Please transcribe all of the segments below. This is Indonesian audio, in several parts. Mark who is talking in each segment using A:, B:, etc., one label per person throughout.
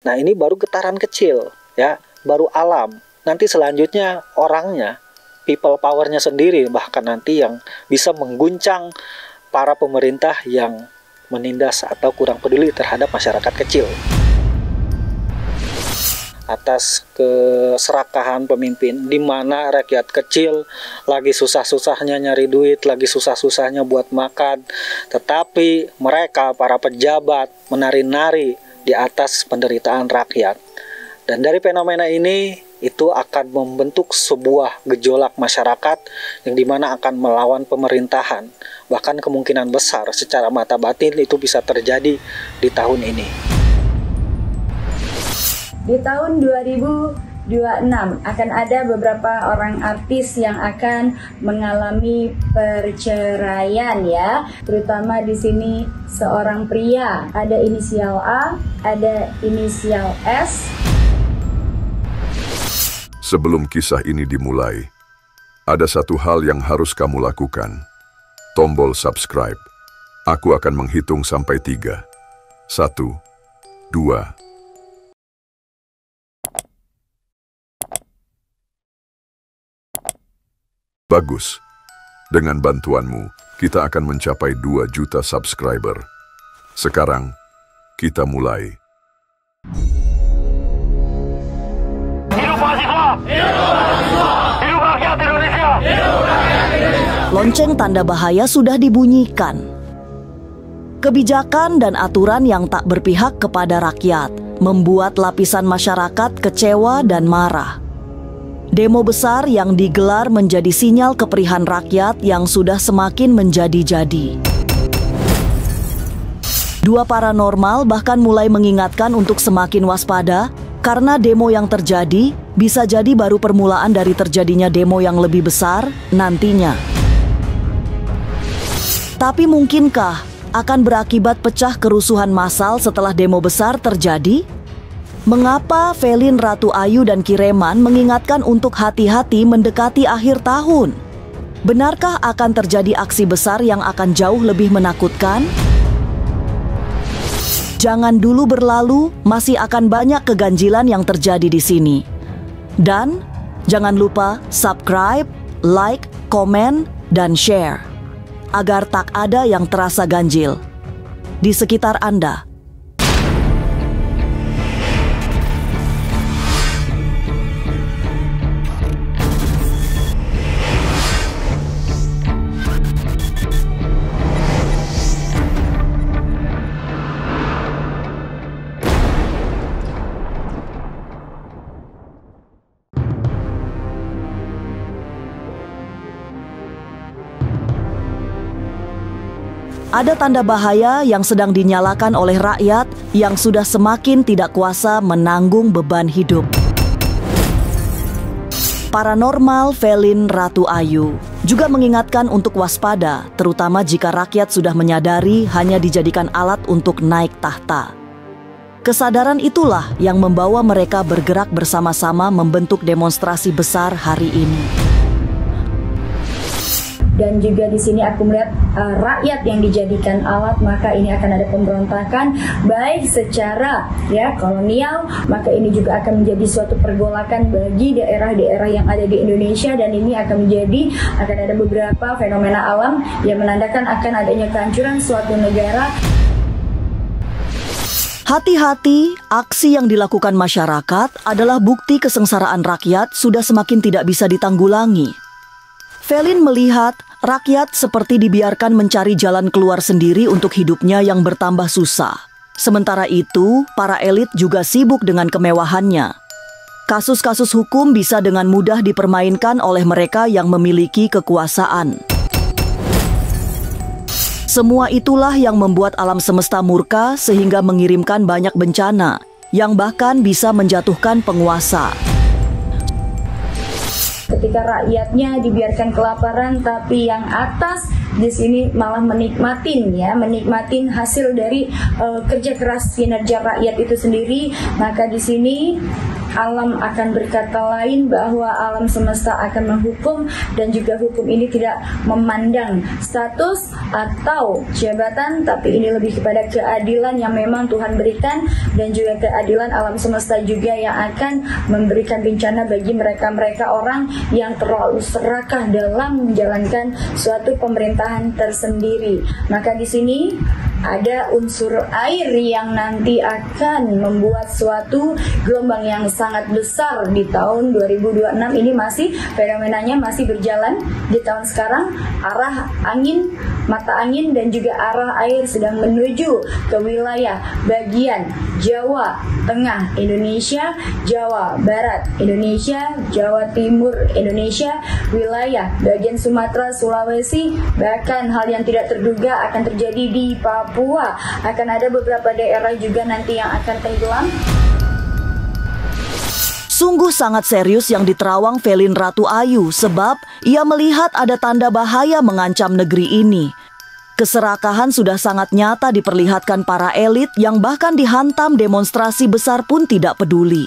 A: Nah, ini baru getaran kecil, ya, baru alam. Nanti selanjutnya orangnya, people powernya sendiri, bahkan nanti yang bisa mengguncang para pemerintah yang menindas atau kurang peduli terhadap masyarakat kecil. Atas keserakahan pemimpin, di mana rakyat kecil lagi susah-susahnya nyari duit, lagi susah-susahnya buat makan, tetapi mereka, para pejabat, menari-nari di atas penderitaan rakyat. Dan dari fenomena ini, itu akan membentuk sebuah gejolak masyarakat yang dimana akan melawan pemerintahan. Bahkan kemungkinan besar secara mata batin itu bisa terjadi di tahun ini.
B: Di tahun 2026 akan ada beberapa orang artis yang akan mengalami perceraian ya, terutama di sini seorang pria, ada inisial A, ada inisial S.
C: Sebelum kisah ini dimulai, ada satu hal yang harus kamu lakukan. Tombol subscribe. Aku akan menghitung sampai 3. 1, 2. Bagus. Dengan bantuanmu, kita akan mencapai 2 juta subscriber. Sekarang, kita mulai.
D: Hidup mahasiswa! Hidup mahasiswa! Hidup rakyat Indonesia! Hidup rakyat Indonesia!
E: Lonceng tanda bahaya sudah dibunyikan. Kebijakan dan aturan yang tak berpihak kepada rakyat membuat lapisan masyarakat kecewa dan marah. Demo besar yang digelar menjadi sinyal keperihan rakyat yang sudah semakin menjadi-jadi. Dua paranormal bahkan mulai mengingatkan untuk semakin waspada karena demo yang terjadi bisa jadi baru permulaan dari terjadinya demo yang lebih besar nantinya. Tapi mungkinkah akan berakibat pecah kerusuhan massal setelah demo besar terjadi? Mengapa Velin, Ratu Ayu, dan Kireman mengingatkan untuk hati-hati mendekati akhir tahun? Benarkah akan terjadi aksi besar yang akan jauh lebih menakutkan? Jangan dulu berlalu, masih akan banyak keganjilan yang terjadi di sini. Dan jangan lupa subscribe, like, komen, dan share, agar tak ada yang terasa ganjil di sekitar Anda. Ada tanda bahaya yang sedang dinyalakan oleh rakyat yang sudah semakin tidak kuasa menanggung beban hidup. Paranormal Velin, Ratu Ayu juga mengingatkan untuk waspada, terutama jika rakyat sudah menyadari hanya dijadikan alat untuk naik tahta. Kesadaran itulah yang membawa mereka bergerak bersama-sama membentuk demonstrasi besar hari ini.
B: Dan juga di sini aku melihat rakyat yang dijadikan alat, maka ini akan ada pemberontakan baik secara kolonial, maka ini juga akan menjadi suatu pergolakan bagi daerah-daerah yang ada di Indonesia, dan ini akan ada beberapa fenomena alam yang menandakan akan adanya kehancuran suatu negara.
E: Hati-hati, aksi yang dilakukan masyarakat adalah bukti kesengsaraan rakyat sudah semakin tidak bisa ditanggulangi. Velin melihat rakyat seperti dibiarkan mencari jalan keluar sendiri untuk hidupnya yang bertambah susah. Sementara itu, para elit juga sibuk dengan kemewahannya. Kasus-kasus hukum bisa dengan mudah dipermainkan oleh mereka yang memiliki kekuasaan. Semua itulah yang membuat alam semesta murka sehingga mengirimkan banyak bencana yang bahkan bisa menjatuhkan penguasa.
B: Ketika rakyatnya dibiarkan kelaparan, tapi yang atas di sini malah menikmatin hasil dari kerja keras kinerja rakyat itu sendiri, maka di sini alam akan berkata lain, bahwa alam semesta akan menghukum, dan juga hukum ini tidak memandang status atau jabatan, tapi ini lebih kepada keadilan yang memang Tuhan berikan, dan juga keadilan alam semesta juga yang akan memberikan bencana bagi mereka-mereka orang yang terlalu serakah dalam menjalankan suatu pemerintahan tersendiri. Maka di sini ada unsur air yang nanti akan membuat suatu gelombang yang sangat besar di tahun 2026 ini. Masih fenomenanya masih berjalan di tahun sekarang. Arah angin, mata angin dan juga arah air sedang menuju ke wilayah bagian Jawa Tengah Indonesia, Jawa Barat Indonesia, Jawa Timur Indonesia, wilayah bagian Sumatera, Sulawesi, bahkan hal yang tidak terduga akan terjadi di Papua. Akan ada beberapa daerah juga nanti yang akan tenggelam.
E: Sungguh sangat serius yang diterawang Velin Ratu Ayu sebab ia melihat ada tanda bahaya mengancam negeri ini. Keserakahan sudah sangat nyata diperlihatkan para elit yang bahkan dihantam demonstrasi besar pun tidak peduli.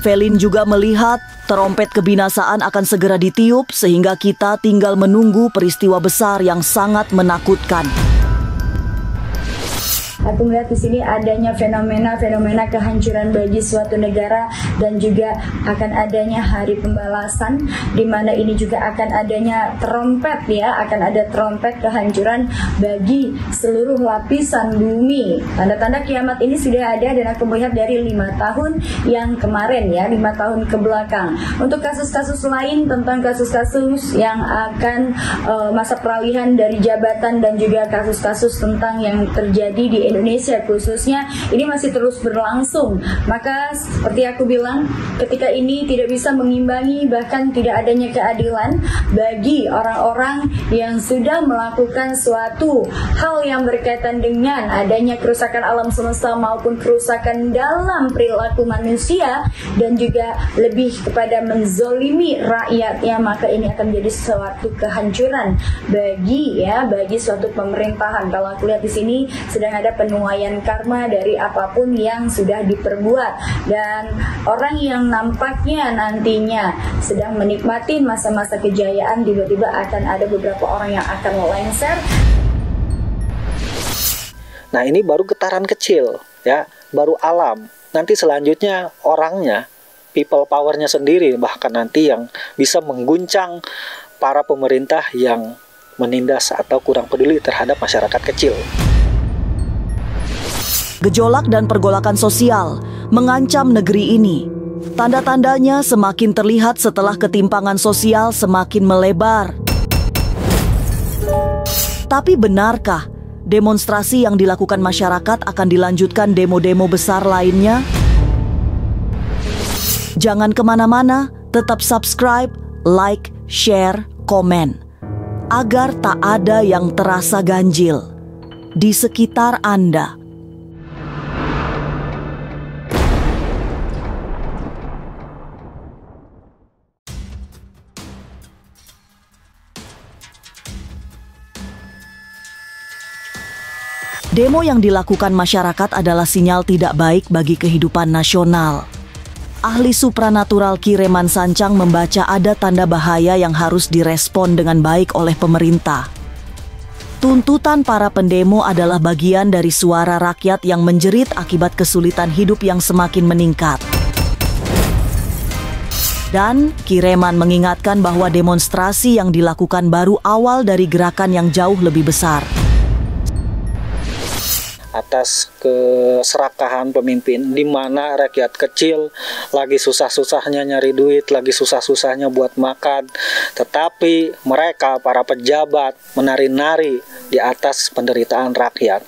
E: Velin juga melihat trompet kebinasaan akan segera ditiup sehingga kita tinggal menunggu peristiwa besar yang sangat menakutkan.
B: Aku melihat di sini adanya fenomena kehancuran bagi suatu negara, dan juga akan adanya hari pembalasan, di mana ini juga akan adanya trompet ya, akan ada trompet kehancuran bagi seluruh lapisan bumi. Tanda-tanda kiamat ini sudah ada, dan aku melihat dari 5 tahun yang kemarin ya, 5 tahun ke belakang. Untuk kasus-kasus lain tentang kasus-kasus yang akan masa peralihan dari jabatan, dan juga kasus-kasus tentang yang terjadi di Indonesia khususnya, ini masih terus berlangsung. Maka seperti aku bilang, ketika ini tidak bisa mengimbangi, bahkan tidak adanya keadilan bagi orang-orang yang sudah melakukan suatu hal yang berkaitan dengan adanya kerusakan alam semesta maupun kerusakan dalam perilaku manusia, dan juga lebih kepada menzolimi rakyatnya, maka ini akan menjadi suatu kehancuran bagi suatu pemerintahan. Kalau aku lihat di sini sedang ada penuaian karma dari apapun yang sudah diperbuat, dan orang yang nampaknya nantinya sedang menikmati masa-masa kejayaan, tiba-tiba akan ada beberapa orang yang akan lengser.
A: Nah, ini baru getaran kecil ya, baru alam. Nanti selanjutnya orangnya, people powernya sendiri, bahkan nanti yang bisa mengguncang para pemerintah yang menindas atau kurang peduli terhadap masyarakat kecil.
E: Gejolak dan pergolakan sosial mengancam negeri ini. Tanda-tandanya semakin terlihat setelah ketimpangan sosial semakin melebar. Tapi benarkah demonstrasi yang dilakukan masyarakat akan dilanjutkan demo-demo besar lainnya? Jangan kemana-mana, tetap subscribe, like, share, komen, agar tak ada yang terasa ganjil di sekitar Anda. Demo yang dilakukan masyarakat adalah sinyal tidak baik bagi kehidupan nasional. Ahli supranatural Kireman Sancang membaca ada tanda bahaya yang harus direspon dengan baik oleh pemerintah. Tuntutan para pendemo adalah bagian dari suara rakyat yang menjerit akibat kesulitan hidup yang semakin meningkat. Dan Kireman mengingatkan bahwa demonstrasi yang dilakukan baru awal dari gerakan yang jauh lebih besar.
A: Atas keserakahan pemimpin, di mana rakyat kecil lagi susah-susahnya nyari duit, lagi susah-susahnya buat makan, tetapi mereka para pejabat menari-nari di atas penderitaan rakyat.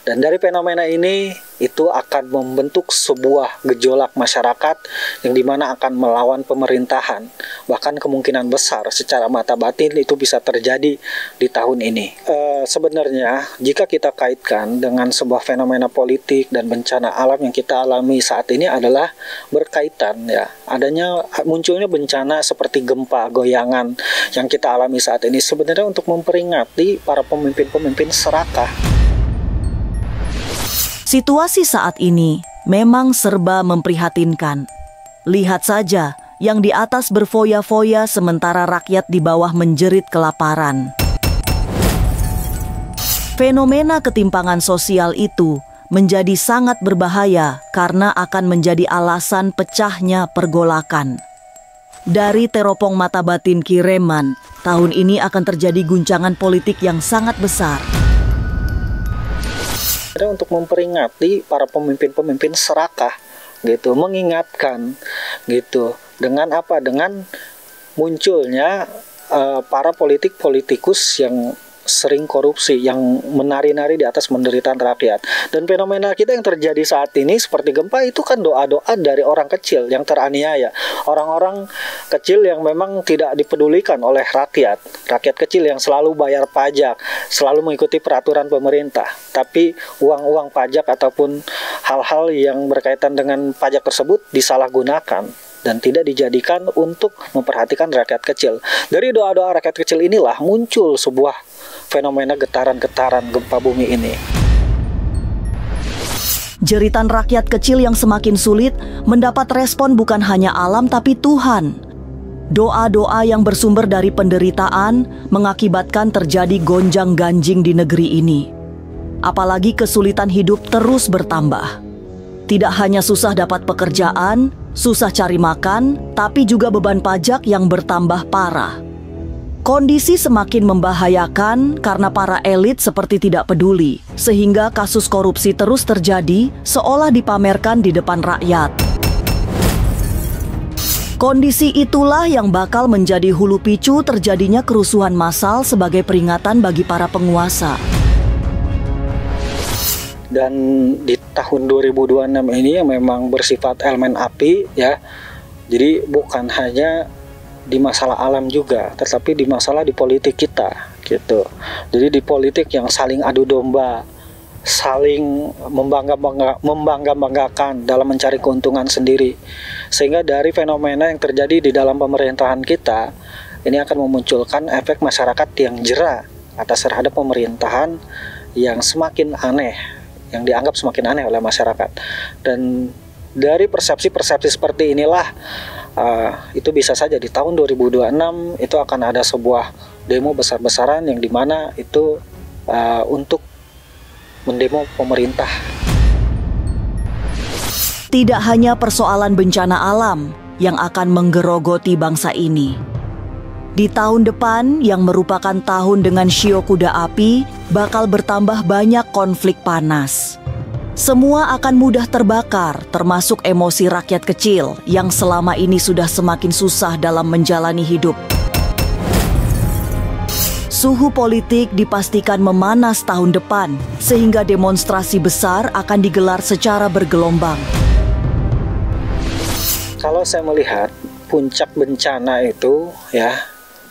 A: Dan dari fenomena ini itu akan membentuk sebuah gejolak masyarakat yang dimana akan melawan pemerintahan. Bahkan kemungkinan besar secara mata batin itu bisa terjadi di tahun ini. Sebenarnya jika kita kaitkan dengan sebuah fenomena politik dan bencana alam yang kita alami saat ini adalah berkaitan ya. Munculnya bencana seperti gempa, goyangan yang kita alami saat ini sebenarnya untuk memperingati para pemimpin-pemimpin serakah.
E: Situasi saat ini memang serba memprihatinkan. Lihat saja, yang di atas berfoya-foya sementara rakyat di bawah menjerit kelaparan. Fenomena ketimpangan sosial itu menjadi sangat berbahaya karena akan menjadi alasan pecahnya pergolakan. Dari teropong mata batin Kireman, tahun ini akan terjadi guncangan politik yang sangat besar.
A: Untuk memperingati para pemimpin-pemimpin serakah, gitu, mengingatkan, gitu, dengan apa? Dengan munculnya para politikus yang sering korupsi, yang menari-nari di atas penderitaan rakyat. Dan fenomena kita yang terjadi saat ini seperti gempa itu kan doa-doa dari orang kecil yang teraniaya. Orang-orang kecil yang memang tidak dipedulikan oleh rakyat. Rakyat kecil yang selalu bayar pajak, selalu mengikuti peraturan pemerintah. Tapi uang-uang pajak ataupun hal-hal yang berkaitan dengan pajak tersebut disalahgunakan dan tidak dijadikan untuk memperhatikan rakyat kecil. Dari doa-doa rakyat kecil inilah muncul sebuah fenomena getaran-getaran gempa bumi ini.
E: Jeritan rakyat kecil yang semakin sulit mendapat respon bukan hanya alam tapi Tuhan. Doa-doa yang bersumber dari penderitaan mengakibatkan terjadi gonjang-ganjing di negeri ini. Apalagi kesulitan hidup terus bertambah. Tidak hanya susah dapat pekerjaan, susah cari makan, tapi juga beban pajak yang bertambah parah. Kondisi semakin membahayakan karena para elit seperti tidak peduli, sehingga kasus korupsi terus terjadi seolah dipamerkan di depan rakyat. Kondisi itulah yang bakal menjadi hulu picu terjadinya kerusuhan massal sebagai peringatan bagi para penguasa.
A: Dan di tahun 2026 ini yang memang bersifat elemen api, ya. Jadi bukan hanya di masalah alam juga, tetapi di masalah di politik kita, gitu. Jadi di politik yang saling adu domba, saling membangga-banggakan dalam mencari keuntungan sendiri. Sehingga dari fenomena yang terjadi di dalam pemerintahan kita, ini akan memunculkan efek masyarakat yang jera atas terhadap pemerintahan yang semakin aneh, yang dianggap semakin aneh oleh masyarakat. Dan dari persepsi-persepsi seperti inilah itu bisa saja di tahun 2026 itu akan ada sebuah demo besar-besaran yang dimana itu untuk mendemo pemerintah.
E: Tidak hanya persoalan bencana alam yang akan menggerogoti bangsa ini. Di tahun depan yang merupakan tahun dengan shio kuda api, bakal bertambah banyak konflik panas. Semua akan mudah terbakar, termasuk emosi rakyat kecil yang selama ini sudah semakin susah dalam menjalani hidup. Suhu politik dipastikan memanas tahun depan, sehingga demonstrasi besar akan digelar secara bergelombang.
A: Kalau saya melihat puncak bencana itu ya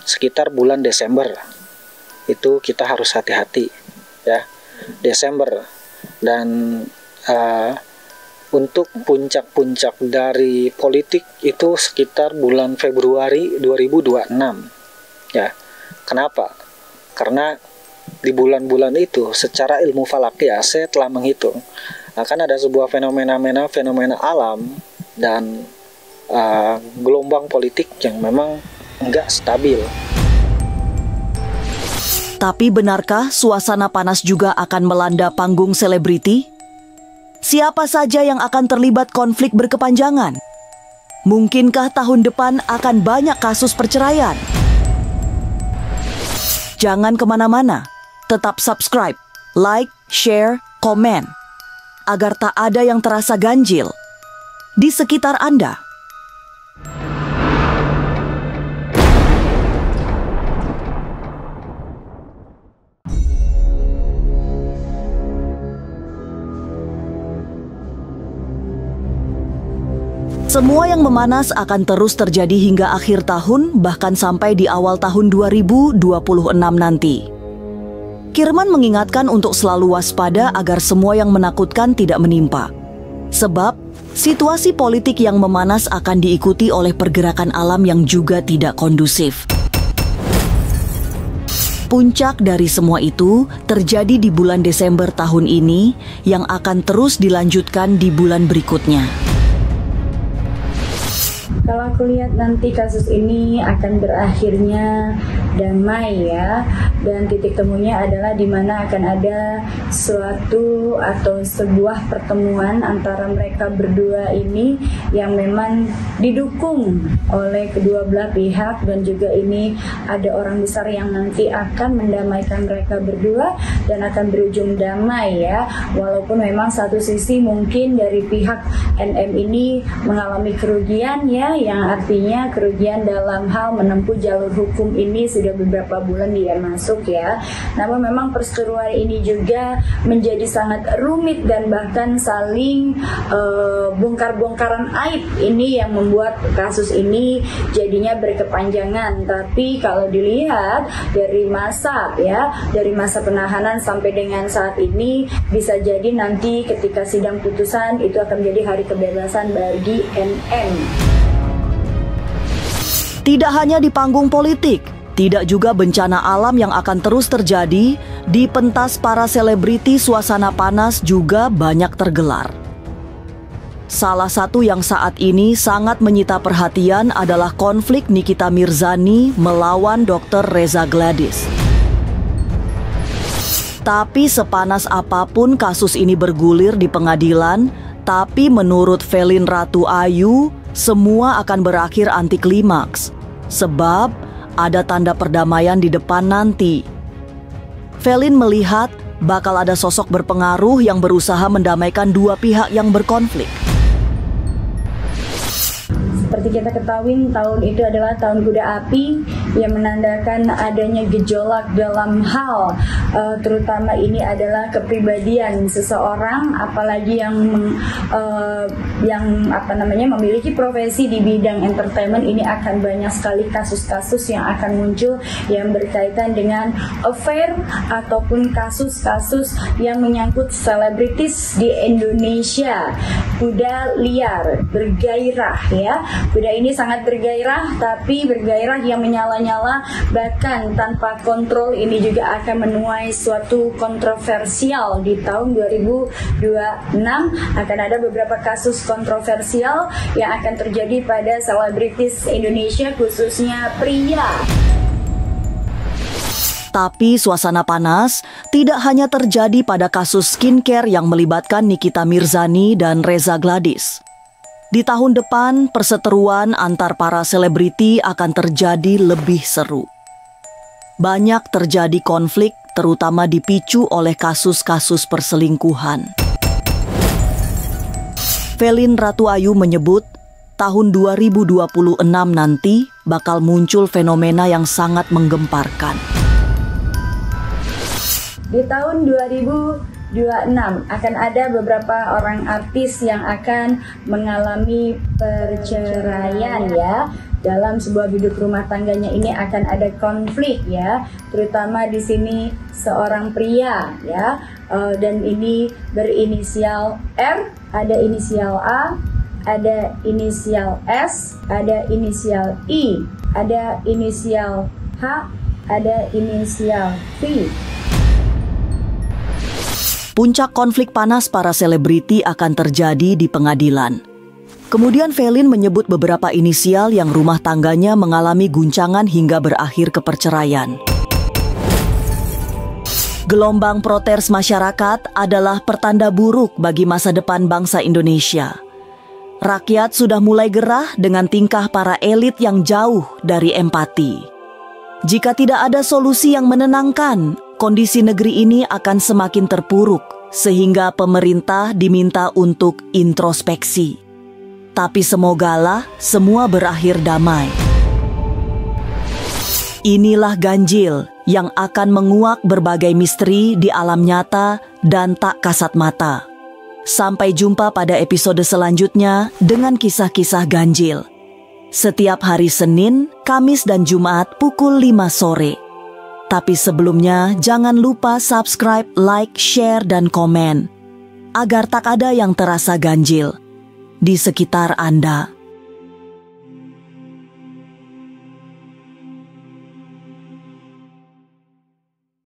A: sekitar bulan Desember, itu kita harus hati-hati ya, Desember. Dan untuk puncak-puncak dari politik itu sekitar bulan Februari 2026 ya. Kenapa? Karena di bulan-bulan itu secara ilmu falak ya saya telah menghitung akan ada sebuah fenomena alam dan gelombang politik yang memang enggak stabil.
E: Tapi benarkah suasana panas juga akan melanda panggung selebriti? Siapa saja yang akan terlibat konflik berkepanjangan? Mungkinkah tahun depan akan banyak kasus perceraian? Jangan kemana-mana, tetap subscribe, like, share, komen, agar tak ada yang terasa ganjil di sekitar Anda. Semua yang memanas akan terus terjadi hingga akhir tahun, bahkan sampai di awal tahun 2026 nanti. Kirman mengingatkan untuk selalu waspada agar semua yang menakutkan tidak menimpa. Sebab, situasi politik yang memanas akan diikuti oleh pergerakan alam yang juga tidak kondusif. Puncak dari semua itu terjadi di bulan Desember tahun ini yang akan terus dilanjutkan di bulan berikutnya.
B: Kalau aku lihat nanti kasus ini akan berakhirnya damai ya, dan titik temunya adalah di mana akan ada suatu atau sebuah pertemuan antara mereka berdua ini yang memang didukung oleh kedua belah pihak, dan juga ini ada orang besar yang nanti akan mendamaikan mereka berdua dan akan berujung damai ya. Walaupun memang satu sisi mungkin dari pihak NM ini mengalami kerugian ya, yang artinya kerugian dalam hal menempuh jalur hukum ini sudah beberapa bulan dia masuk ya. Namun memang perseteruan ini juga menjadi sangat rumit dan bahkan saling bongkar-bongkaran aib ini yang membuat kasus ini jadinya berkepanjangan. Tapi kalau dilihat dari masa penahanan sampai dengan saat ini, bisa jadi nanti ketika sidang putusan itu akan menjadi hari kebebasan bagi NM.
E: Tidak hanya di panggung politik, tidak juga bencana alam yang akan terus terjadi, di pentas para selebriti suasana panas juga banyak tergelar. Salah satu yang saat ini sangat menyita perhatian adalah konflik Nikita Mirzani melawan Dr. Reza Gladys. Tapi sepanas apapun kasus ini bergulir di pengadilan, tapi menurut Velin Ratu Ayu, semua akan berakhir anti klimaks. Sebab ada tanda perdamaian di depan nanti. Velin melihat bakal ada sosok berpengaruh yang berusaha mendamaikan dua pihak yang berkonflik.
B: Seperti kita ketahui, tahun itu adalah tahun kuda api yang menandakan adanya gejolak dalam hal terutama ini adalah kepribadian seseorang, apalagi yang memiliki profesi di bidang entertainment. Ini akan banyak sekali kasus-kasus yang akan muncul yang berkaitan dengan affair ataupun kasus-kasus yang menyangkut selebritis di Indonesia. Kuda liar, bergairah ya. Kuda ini sangat bergairah, tapi bergairah yang menyala-nyala, bahkan tanpa kontrol. Ini juga akan menuai suatu kontroversial. Di tahun 2026 akan ada beberapa kasus kontroversial yang akan terjadi pada selebritis Indonesia, khususnya pria.
E: Tapi suasana panas tidak hanya terjadi pada kasus skincare yang melibatkan Nikita Mirzani dan Reza Gladys. Di tahun depan, perseteruan antar para selebriti akan terjadi lebih seru. Banyak terjadi konflik, terutama dipicu oleh kasus-kasus perselingkuhan. Velin Ratu Ayu menyebut, tahun 2026 nanti bakal muncul fenomena yang sangat menggemparkan.
B: Di tahun 2026 akan ada beberapa orang artis yang akan mengalami perceraian ya. Dalam sebuah hidup rumah tangganya ini akan ada konflik ya, terutama di sini seorang pria ya, dan ini berinisial R, ada inisial A, ada inisial S, ada inisial I, ada inisial H, ada inisial V.
E: Puncak konflik panas para selebriti akan terjadi di pengadilan. Kemudian Velin menyebut beberapa inisial yang rumah tangganya mengalami guncangan hingga berakhir ke perceraian. Gelombang protes masyarakat adalah pertanda buruk bagi masa depan bangsa Indonesia. Rakyat sudah mulai gerah dengan tingkah para elit yang jauh dari empati. Jika tidak ada solusi yang menenangkan, kondisi negeri ini akan semakin terpuruk, sehingga pemerintah diminta untuk introspeksi. Tapi semogalah semua berakhir damai. Inilah ganjil yang akan menguak berbagai misteri di alam nyata dan tak kasat mata. Sampai jumpa pada episode selanjutnya dengan kisah-kisah ganjil. Setiap hari Senin, Kamis, dan Jumat pukul 5 sore. Tapi sebelumnya jangan lupa subscribe, like, share, dan komen agar tak ada yang terasa ganjil di sekitar Anda.